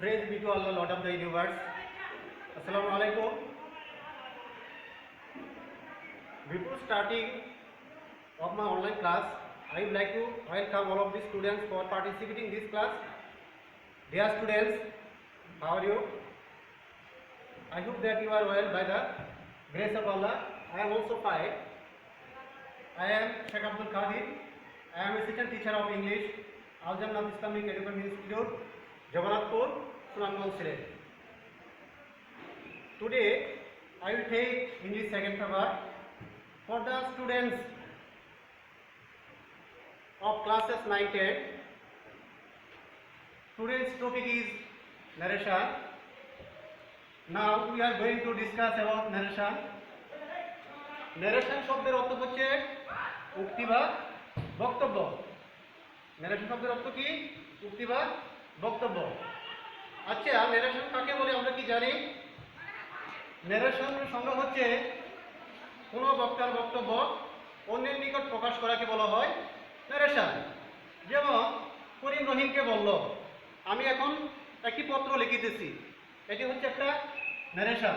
Praise be to Allah, Lord of the universe. Assalamu alaikum. Before starting of my online class, I would like to welcome all of the students for participating in this class. Dear students, how are you? I hope that you are well by the grace of Allah. I am also fine. I am Sheikh Abdul Qadir. I am assistant teacher of English, Al Jannat Islamic Education Institute, Jagannathpur, Sunamganj, Sylhet. Today, I will take English second paper for the students of classes 9-10. Today's topic is narration. Now we are going to discuss about narration. Narration শব্দের অর্থ হচ্ছে উক্তি বা বক্তব্য। narration শব্দের অর্থ কি? উক্তি বা বক্তব্য। আচ্ছা, narration কাকে বলে আমরা কি জানি? narration সংজ্ঞা হচ্ছে কোনো বক্তার বক্তব্য অন্যের নিকট প্রকাশ করাকে বলা হয় narration। যেমন করিম রহিমকে বলল, আমি এখন একটি পত্র লিখিতেছি, এটি হচ্ছে একটা narration।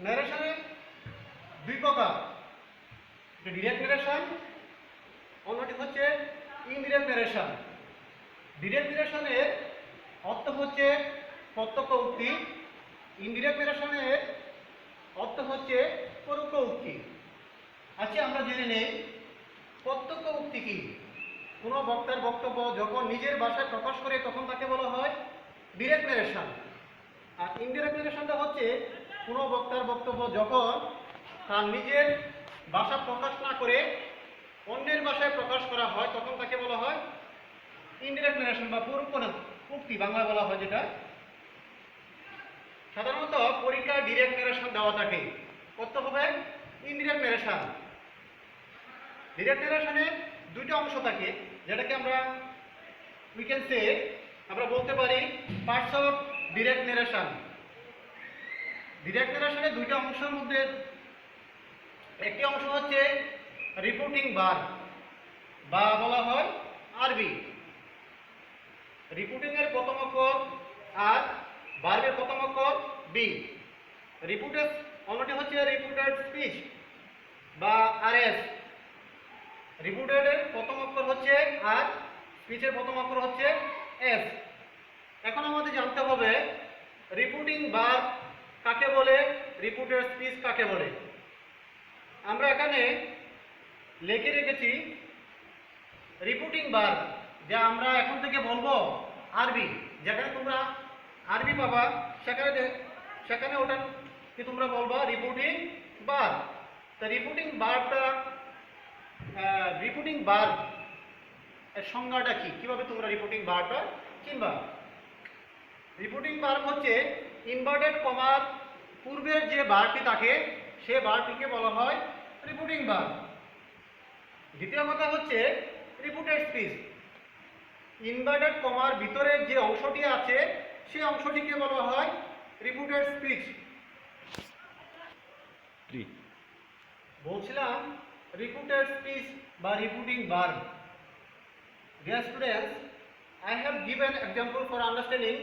narration দুই প্রকার, ডিরেক্ট narration, অন্যটি হচ্ছে ইনডিরেক্ট narration। ডিরেক্ট narrationের অর্থ হচ্ছে প্রত্যক্ষ উক্তি, ইনডিরেক্ট narrationের অর্থ হচ্ছে পরোক্ষ উক্তি। আচ্ছা, আমরা জেনে নেই প্রত্যক্ষ উক্তি কি। কোনো বক্তার বক্তব্য যখন নিজের ভাষায় প্রকাশ করে তখন তাকে বলা হয় ডিরেক্ট narration। আর ইনডিরেক্ট narrationটা হচ্ছে কোনো বক্তার বক্তব্য যখন তার নিজের ভাষা প্রকাশ না করে অন্যের ভাষায় প্রকাশ করা হয় তখন তাকে বলা হয় ইনডিরেক্ট narration বা পরোক্ষ উক্তি বাংলায় বলা হয় যেটা। সাধারণত পরীক্ষায় ডিরেক্ট narration দেওয়া থাকে, করতে হবে ইনডিরেক্ট narration। ডিরেক্ট narrationে দুইটা অংশ থাকে, যেটাকে আমরা আমরা বলতে পারি parts of direct narration। Direct narrationে দুইটা অংশের মধ্যে একটি অংশ হচ্ছে রিপোর্টিং বার বা বলা হয় আরবি। রিপোর্টিং এর প্রথম অক্ষর আর ভার্বের প্রথম অক্ষর বি। রিপোর্টেড অন্যটি হচ্ছে রিপোর্টেড স্পিচ বা আরএস। রিপোর্টেড এর প্রথম অক্ষর হচ্ছে আর, স্পিচের প্রথম অক্ষর হচ্ছে এস। এখন আমাদের জানতে হবে রিপোর্টিং বার কাকে বলে, রিপোর্টেড স্পিচ কাকে বলে। আমরা এখানে লিখে রেখেছি রিপোর্টিং বার, যা আমরা এখন থেকে বলবো আরবি। যেখানে তোমরা আরবি পাবা সেখানে ওটা কি তোমরা বলবা রিপোর্টিং বার। তো রিপোর্টিং বার এর সংজ্ঞাটা কি, কিভাবে তোমরা রিপোর্টিং বারটা চিনবা? রিপোর্টিং বার হচ্ছে ইনভার্টেড কমার পূর্বের যে বারটি থাকে সে বারটিকে বলা হয় রিপোর্টিং বার। দ্বিতীয় কথা হচ্ছে রিপোর্টেড স্পিচ। ইনভার্টেড কমার ভিতরের যে অংশটি আছে সেই অংশটিকে বলা হয় রিপোর্টেড স্পিচ। বলছিলাম রিপোর্টেড স্পিচ বা reporting bar. Dear students, I have given example for understanding.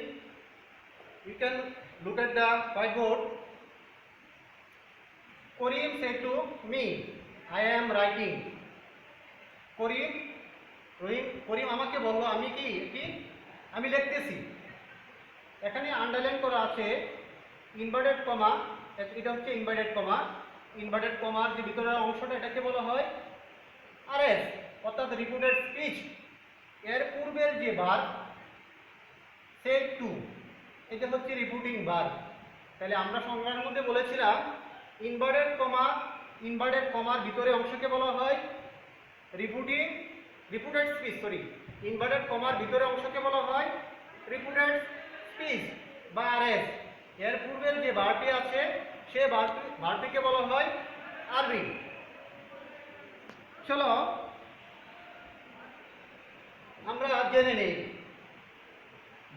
You can look at the whiteboard. Karim said to me, I am writing. করিম আমাকে বলল আমি লিখতেছি। এখানে আন্ডারলাইন করা আছে ইনভার্টেড কমা, এটা হচ্ছে ইনভার্টেড কমা। ইনভার্টেড কমার যে ভিতরের অংশটা এটাকে বলা হয় আরএস, অর্থাৎ রিপোর্টেড স্পিচ। এর পূর্বের যে বার সেড টু, এটা হচ্ছে রিপোর্টিং বার। তাহলে আমরা সংজ্ঞার মধ্যে বলেছিলাম ইনভার্টেড কমার ভিতরে অংশকে বলা হয় রিপোর্টেড স্পিচ। ইনভার্টেড কমার ভিতরে অংশকে বলা হয় রিপোর্টেড স্পিচ বা আরএস। এর পূর্বের যে বারটি আছে সে বারটিকে বলা হয় আরবি। চলো আমরা জেনে নেই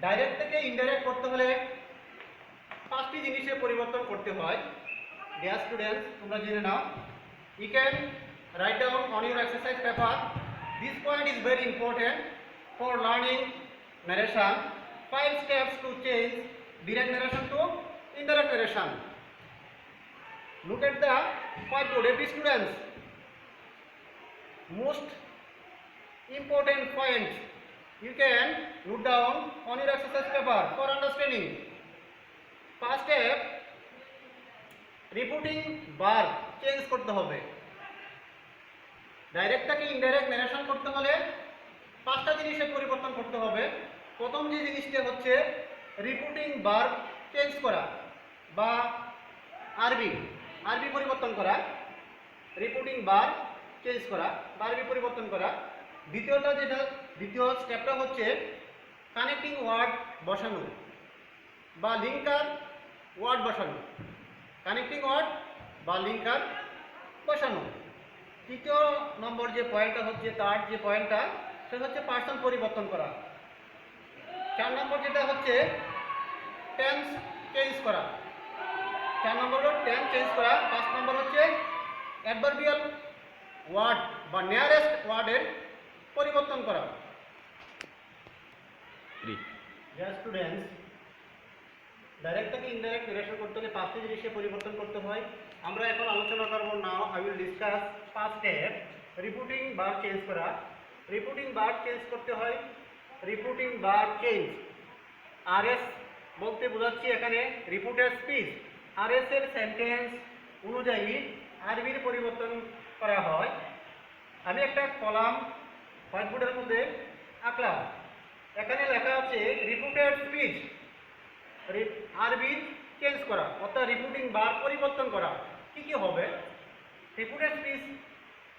ডাইরেক্ট থেকে ইনডাইরেক্ট করতে হলে পাঁচটি জিনিসের পরিবর্তন করতে হয়। ডিয়ার স্টুডেন্টস, তোমরা জেনে নাও। You can write down on your exercise paper. This point is very important for learning narration. 5 steps to change direct narration to indirect narration. Look at the whiteboard. Every students, most important points you can note down on your exercise paper for understanding. First step, repeating bar change করতে হবে। Direct থেকে indirect narration করতে হলে পাঁচটা জিনিসের পরিবর্তন করতে হবে। প্রথম যে জিনিসটা হচ্ছে রিপিটিং বার চেঞ্জ করা বা আরবি পরিবর্তন করা, রিপিটিং বার চেঞ্জ করা বা আরবি পরিবর্তন করা। দ্বিতীয় স্টেপটা হচ্ছে কানেক্টিং ওয়ার্ড বসানো বা লিঙ্কার ওয়ার্ড বসানো, কানেক্টিং ওয়ার্ড বা লিঙ্কার বসানো। তৃতীয় নম্বর যে পয়েন্টটা হচ্ছে, তার যে পয়েন্টটা সেটা হচ্ছে পার্সন পরিবর্তন করা। 4 নম্বর যেটা হচ্ছে টেন্স চেঞ্জ করা, 4 নম্বর হলো টেন্স চেঞ্জ করা। 5 নম্বর হচ্ছে অ্যাডভার্বিয়াল ওয়ার্ড বা নিয়ারেস্ট ওয়ার্ডের পরিবর্তন করা। স্টুডেন্টস, ডাইরেক্ট থেকে ইনডাইরেক্ট ন্যারেশন করতে হলে 5টি জিনিসের পরিবর্তন করতে হয়। আমরা এখন আলোচনা করব। Now I will discuss first step, repeating bar change করা। রিপিটিং বার চেঞ্জ করতে হয়, রিপিটিং বার চেঞ্জ। আরএস বলতে বোঝাচ্ছি এখানে রিপিটেড স্পিচ। আরএস এর সেন্টেন্স অনুযায়ী আরবির পরিবর্তন করা হয়। আমি একটা কলাম হোয়াইটবোর্ডের মধ্যে আঁকলাম। এখানে লেখা আছে রিপিটেড স্পিচ, আরবি চেঞ্জ করা অর্থাৎ রিপিটিং বার পরিবর্তন করা। কি কি হবে? রিপিটেড স্পিচ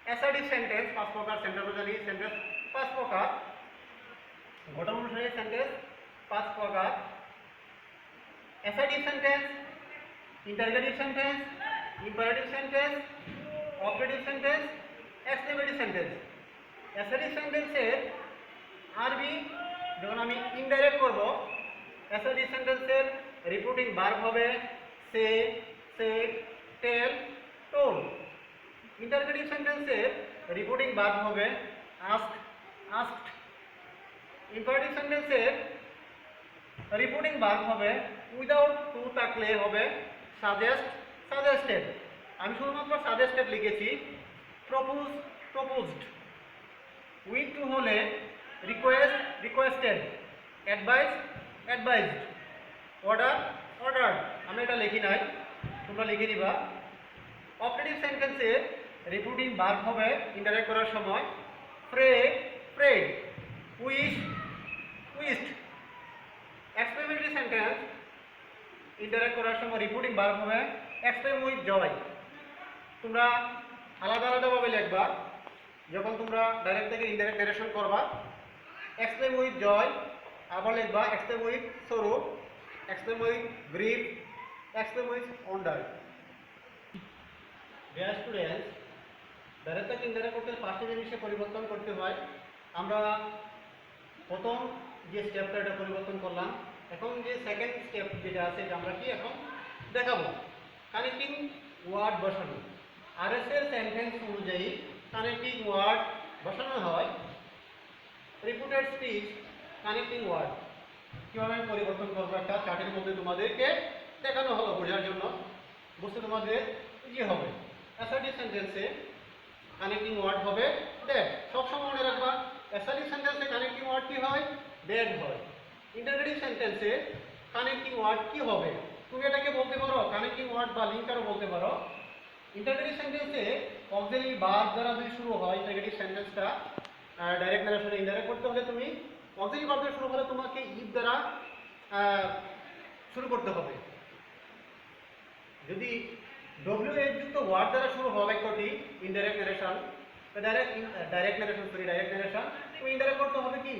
অ্যাসার্টিভ সেন্টেন্স 5 প্রকার, সেন্টেন্সালি সেন্টেন্স 5 প্রকার, ঘটনা অনুসারে সেন্টেন্স 5 প্রকার। Assertive sentence, interrogative sentence, imperative sentence, operative sentence, exclamative sentence. Assertive সেন্টেন্সের আরবি যখন আমি ইনডাইরেক্ট করব, অ্যাসার্টিভ সেন্টেন্সের রিপিটিং ভার্ব হবে সে, সেড, টেল, টোল। ইন্টারগেটিভ সেন্টেন্সের রিপিটিং ভার্ব হবে আস্ক, আস্কড। ইম্পারেটিভ সেন্টেন্সের রিপিটিং ভার্ব হবে উইদাউট টু থাকলে হবে সাজেস্ট, সাজেস্টেড। আমি শুধুমাত্র সাজেস্টেড লিখেছি। Propose, proposed. উইথ টু হলে request, requested. Advice, advised. Order, ordered. আমি এটা লিখি নাই, তোমরা লিখে দিবা। অপারেটিভ সেন্টেন্সের রিপিটিং ভার্ব হবে ইনডাইরেক্ট করার সময় pray, prayed. Wish, wished. Exclamatory sentence indirect করার সময় রিপিটিং ভার্ব হবে এক্সক্লেম উইথ জয়। তোমরা আলাদা আলাদাভাবে লিখবা যখন তোমরা ডাইরেক্ট থেকে ইনডাইরেক্ট ন্যারেশন করবা। এক্সক্লেম উইথ জয়, আবার লিখবা exclaim with sorrow, exclaim with grief, exclaim with wonder. Dear students, direct থেকে ইনডাইরেক্ট করতে 5টি জিনিসের পরিবর্তন করতে হয়। আমরা প্রথম যে স্টেপটা এটা পরিবর্তন করলাম। এখন যে সেকেন্ড স্টেপ যেটা আছে এটা আমরা কি এখন দেখাবো। কানেক্টিং ওয়ার্ড বসানো। আরএস এর সেন্টেন্স অনুযায়ী কানেক্টিং ওয়ার্ড বসানো হয়। রিপিটেড স্পিচ, কানেক্টিং ওয়ার্ড কীভাবে আমি পরিবর্তন করবো একটা চার্টের মধ্যে তোমাদেরকে দেখানো হলো বোঝার জন্য, বুঝতে তোমাদের ইজি হবে। অ্যাসার্টিভ সেন্টেন্সে কানেক্টিং ওয়ার্ড হবে দ্যাট। সবসময় মনে রাখবা অ্যাসার্টিভ সেন্টেন্সে কানেক্টিং ওয়ার্ড কি হয়? দ্যাট হয়। ইন্টারগেটিভ সেন্টেন্সে কানেক্টিং ওয়ার্ড কি হবে? তুমি এটাকে বলতে পারো কানেক্টিং ওয়ার্ড বা লিঙ্কারও বলতে পারো। ইন্টারগেটিভ সেন্টেন্সে অক্সিলারি ভার্ব দ্বারা যদি শুরু হয়, ইন্টারগেটিভ সেন্টেন্সটা ডাইরেক্ট ন্যারেশনে ইনডাইরেক্ট করতে হলে তুমি অক্সিলারি ভার্ব দিয়ে শুরু হলে তোমাকে ইফ দ্বারা শুরু করতে হবে। যদি ডব্লিউ যুক্ত ওয়ার্ড দ্বারা শুরু হবে বাক্যটি ইনডাইরেক্ট ন্যারেশন, ডাইরেক্ট ন্যারেশন তুমি ইনডাইরেক্ট করতে হবে কি?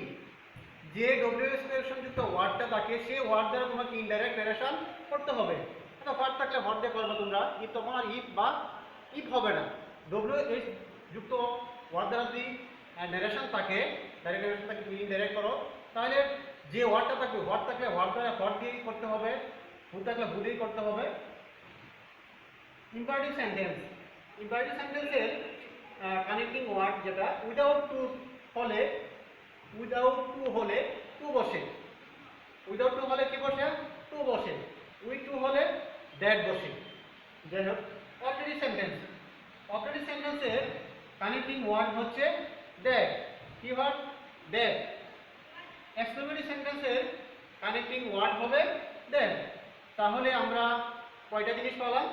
যে ডব্লিউএস যুক্ত ওয়ার্ডটা থাকে সেই ওয়ার্ড দ্বারা তোমাকে ইনডাইরেক্ট ন্যারেশন করতে হবে। এটা ওয়ার্ড থাকলে ওয়ার্ড দিয়ে করবে তোমরা, ইফ তখন আর ইফ বা ইফ হবে না। ডব্লিউএস যুক্ত ওয়ার্ড দ্বারা যদি ন্যারেশন থাকে, ডাইরেক্ট ন্যারেশন থাকে, তুমি ইনডাইরেক্ট করো, তাহলে যে ওয়ার্ডটা থাকবে ওয়ার্ড থাকলে ওয়ার্ড দ্বারা ওয়ার্ড দিয়েই করতে হবে, হু থাকলে হু দিয়েই করতে হবে। ইম্পারেটিভ সেন্টেন্স, ইম্পারেটিভ সেন্টেন্সের কানেক্টিং ওয়ার্ড যেটা উইদাউট টু হলে টু বসে। উইদাউট টু হলে কি বসে? টু বসে। উইথ টু হলে দ্যাট বসে। যাই হোক, অবজেক্টিভ সেন্টেন্স, অবজেক্টিভ সেন্টেন্সের কানেক্টিং ওয়ার্ড হচ্ছে দ্যাট। কি ওয়ার্ড? দ্যাট। এক্সক্লেমেটরি সেন্টেন্সের কানেক্টিং ওয়ার্ড হবে দ্যাট। তাহলে আমরা কয়টা জিনিস পেলাম?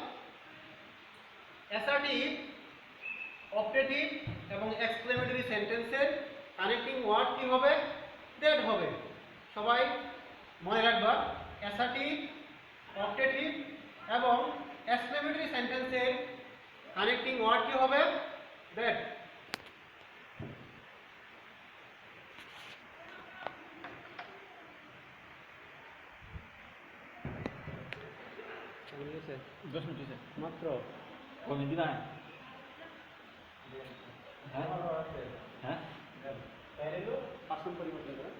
অ্যাসার্টিভ, অপারেটিভ এবং এক্সক্লেমেটরি সেন্টেন্সের কানেক্টিং ওয়ার্ড কি হবে? দ্যাট হবে। সবাই মনে রাখবা, অ্যাসার্টিভ, অপারেটিভ এবং এক্সক্লেমেটরি সেন্টেন্সের কানেক্টিং ওয়ার্ড কি হবে? দ্যাট। दस मिनट से মাত্র कौन हिंदी ना है हैं তাইলে আসন পরিবর্তন করে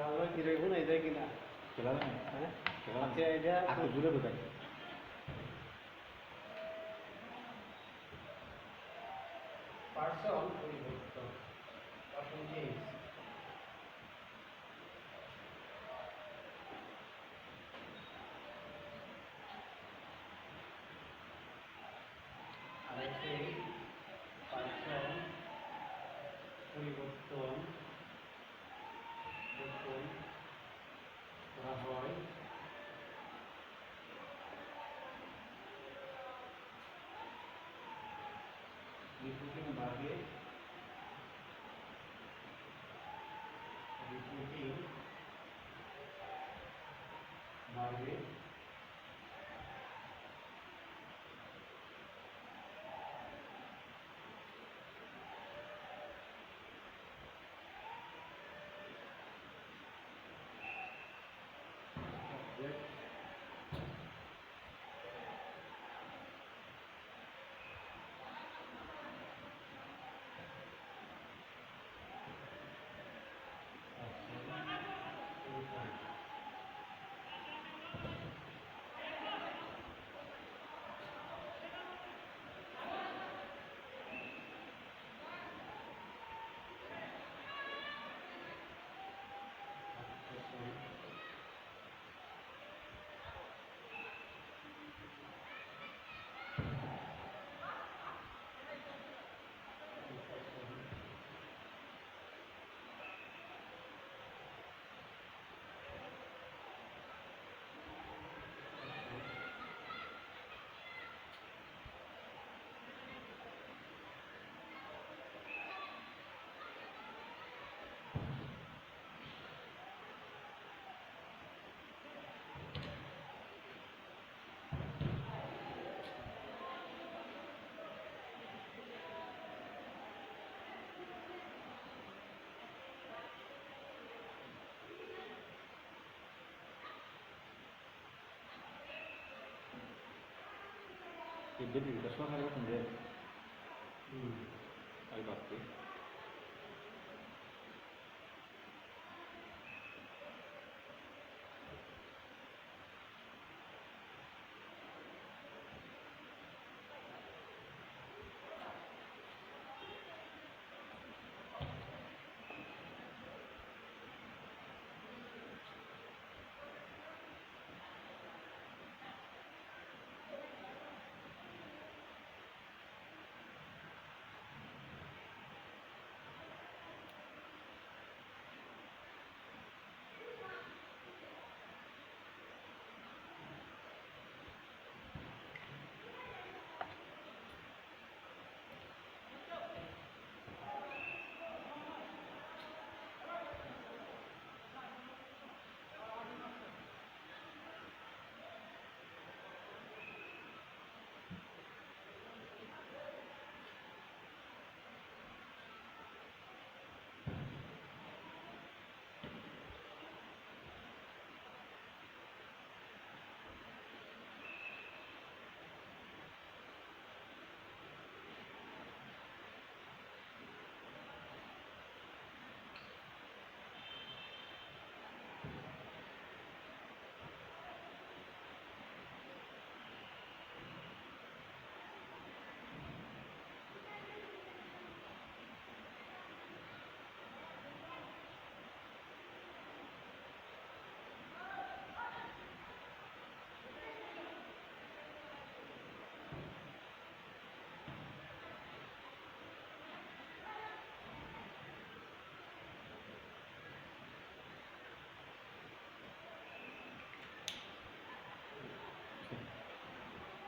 আমরা কি রইব না এটা কিনা? चला रहे हैं হ্যাঁ, चला আচ্ছা এটা आपको जुड़े बताइए পার্সন পরিবর্তন, পার্সন চেঞ্জ। আরেকটি পার্সন পরিবর্তন করা হয় রিপোর্টিং ভাগে, রিপোর্টিং ভাগে ये बेबी दस बार मेरे को समझे आई बात पे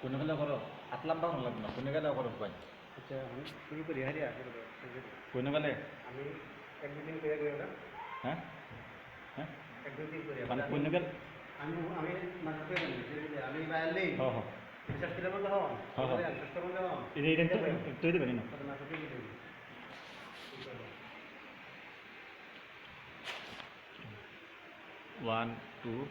কোনো গেলে করো হাত লম্বা হন লাগবে না কোনো গেলে করো ভাই আচ্ছা আমি শুরু করি হারিয়া কোনো গেলে আমি এক দুই দিন করে গেলাম হ্যাঁ হ্যাঁ এক দুই দিন করে মানে কোনো গেলে আমি মানে আমি বাইরে নেই হ্যাঁ হ্যাঁ বিশ্বাস করে বলতে হন হ্যাঁ, হ্যাঁ। বিশ্বাস করে বলতে হন এটা তৈরি পারি না না তো কি দেব 1 2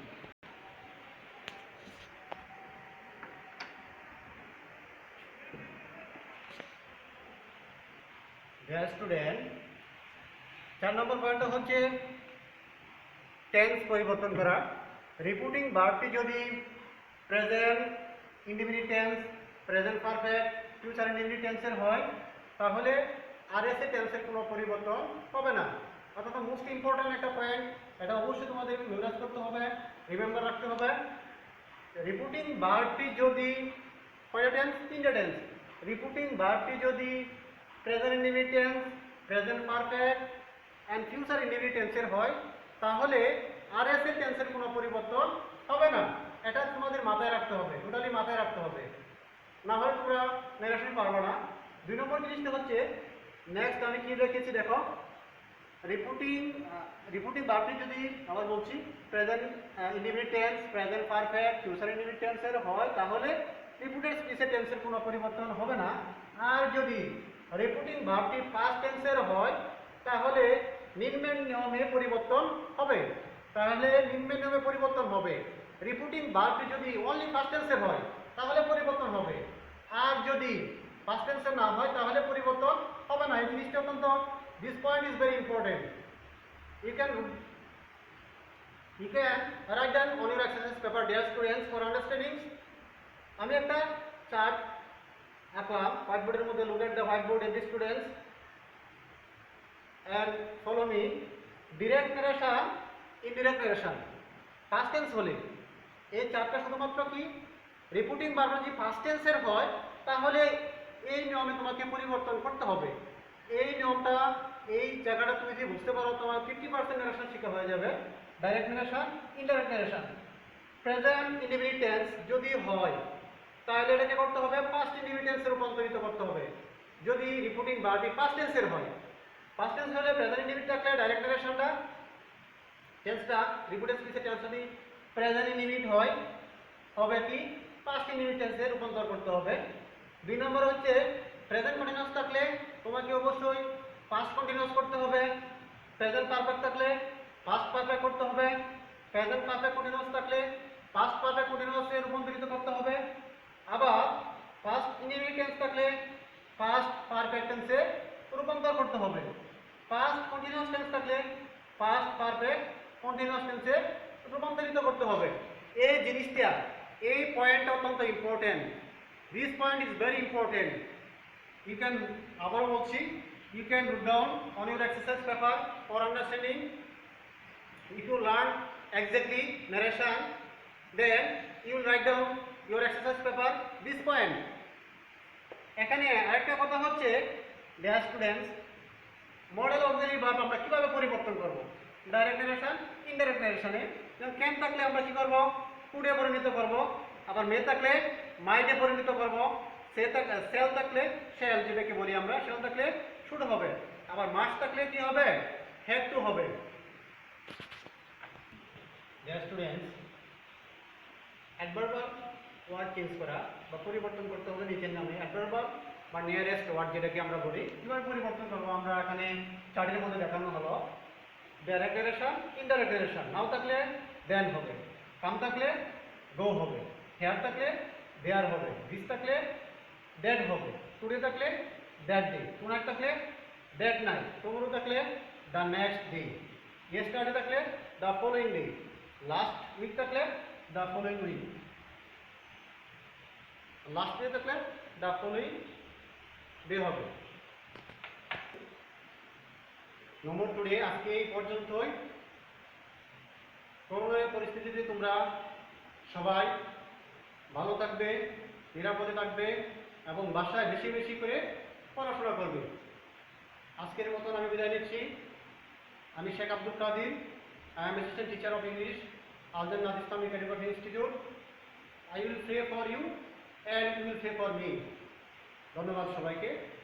ডিয়ার স্টুডেন্ট 4 নম্বর পয়েন্টটা হচ্ছে টেন্স পরিবর্তন করা রিপিটিং ভার্বটি যদি present indefinite tense present perfect future indefinite টেন্সের হয় তাহলে আরএস এ টেন্সের কোনো পরিবর্তন হবে না অর্থাৎ মোস্ট ইম্পর্ট্যান্ট একটা পয়েন্ট এটা অবশ্যই তোমাদের মেমোরাইজ করতে হবে রিমেম্বার রাখতে হবে রিপিটিং ভার্বটি যদি কয়টা টেন্স তিনটা টেন্স রিপিটিং ভার্বটি যদি present indefinite tense present perfect and future indefinite টেন্সের হয় তাহলে আরএস এর টেন্সের কোনো পরিবর্তন হবে না এটা তোমাদের মাথায় রাখতে হবে টোটালি মাথায় রাখতে হবে না হলে তোমরা নেরেশন পারবো না 2 নম্বর জিনিসটা হচ্ছে নেক্সট আমি কি রেখেছি দেখো রিপিটিং ভার্বটি যদি আবার বলছি present indefinite tense present perfect future indefinite টেন্সের হয় তাহলে রিপিটেড স্পিচের টেন্সের কোনো পরিবর্তন হবে না আর যদি রিপিটিং ভার্বটি পাস্ট টেন্সের হয় তাহলে নিম্নের নিয়মে পরিবর্তন হবে রিপিটিং ভার্বটি যদি অনলি পাস্ট টেন্সের হয় তাহলে পরিবর্তন হবে আর যদি পাস্ট টেন্সের না হয় তাহলে পরিবর্তন হবে না এই জিনিসটা অত্যন্ত this point is very important you can write down on your exercise paper dear students for understanding আমি একটা চার্ট আঁকলাম হোয়াইট বোর্ডের মধ্যে look at the white board every students and follow me direct narration indirect narration past tense হলে এই চারটা শুধুমাত্র কি রিপিটিং ভার্ব যদি পাস্ট টেন্সের হয় তাহলে এই নিয়মে তোমাকে পরিবর্তন করতে হবে এই নিয়মটা এই জায়গাটা তুমি যদি বুঝতে পারো তোমার 50% নারেশন শিখা হয়ে যাবে direct narration indirect narration present indefinite tense যদি হয় তাহলে এটাকে করতে হবে পাস্ট ইনডিফিনিট টেন্সে রূপান্তরিত করতে হবে যদি রিপিটিং ভার্বটি পাস্ট টেন্সের হয় পাস্ট টেন্স হলে প্রেজেন্ট ইনডিফিনিট থাকলে ডাইরেক্ট নারেশনটা টেন্সটা রিপিটেড স্পিচের টেন্স যদি প্রেজেন্ট ইনডিফিনিট হয় হবে কি পাস্ট ইনডিফিনিট টেন্সে রূপান্তর করতে হবে 2 নম্বর হচ্ছে প্রেজেন্ট কন্টিনিউয়াস থাকলে তোমাকে অবশ্যই পাস্ট কন্টিনিউয়াস করতে হবে প্রেজেন্ট পারফেক্ট থাকলে পাস্ট পারফেক্ট করতে হবে প্রেজেন্ট পারফেক্ট কন্টিনিউয়াস থাকলে পাস্ট পারফেক্ট কন্টিনিউয়াসে রূপান্তরিত করতে হবে আবার পাস্ট ইনডিফিনিট টেন্স থাকলে পাস্ট পারফেক্ট টেন্সে রূপান্তর করতে হবে পাস্ট কন্টিনিউয়াস টেন্স থাকলে পাস্ট পারফেক্ট কন্টিনিউয়াস টেন্সে রূপান্তরিত করতে হবে এই জিনিসটা এই পয়েন্টটা অত্যন্ত important this point is very important you can আবার বলছি you can write down on your exercise paper for understanding if you learn exactly narration then you will write down your exercise paper this point এখানে আরেকটা কথা হচ্ছে dear students modal auxiliary verb আমরা কিভাবে পরিবর্তন করব ডাইরেক্ট নারেশন ইনডাইরেক্ট নারেশনে যেমন can থাকলে আমরা কি করব কুডে পরিণত করব আবার মে থাকলে মাইটে পরিণত করব সেল থাকলে শেল যেটাকে বলি আমরা শেল থাকলে শুড হবে আবার মাস থাকলে কি হবে হ্যাড টু হবে dear students adverbial word change করা বা পরিবর্তন করতে হবে নিচের নামে অ্যাডভার্বাল বা নিয়ারেস্ট ওয়ার্ড যেটাকে আমরা বলি কিভাবে পরিবর্তন করবো আমরা এখানে চার্টের মধ্যে দেখানো হলো ডাইরেক্ট নারেশন ইনডাইরেক্ট নারেশন নাও থাকলে দেন হবে কাম থাকলে গো হবে হেয়ার থাকলে দেয়ার হবে দিস থাকলে দ্যাট হবে টুডে থাকলে দ্যাট ডে টুনাইট থাকলে দ্যাট নাইট টুমরো থাকলে দ্য নেক্সট ডে ইয়েস্টারডে থাকলে the following day last week থাকলে the following week last day থাকলে দ্য ফলোইং ডে হবে নম্বর টুডে আজকে এই পর্যন্তই করোনার পরিস্থিতিতে তোমরা সবাই ভালো থাকবে নিরাপদে থাকবে এবং বাসায় বেশি বেশি করে পড়াশোনা করবে আজকের মতন আমি বিদায় নিচ্ছি আমি Sheikh Abdul Kadir I am assistant teacher of English Aljannat Islamic education institute I will pray for you and you will pray for me. ধন্যবাদ সবাইকে।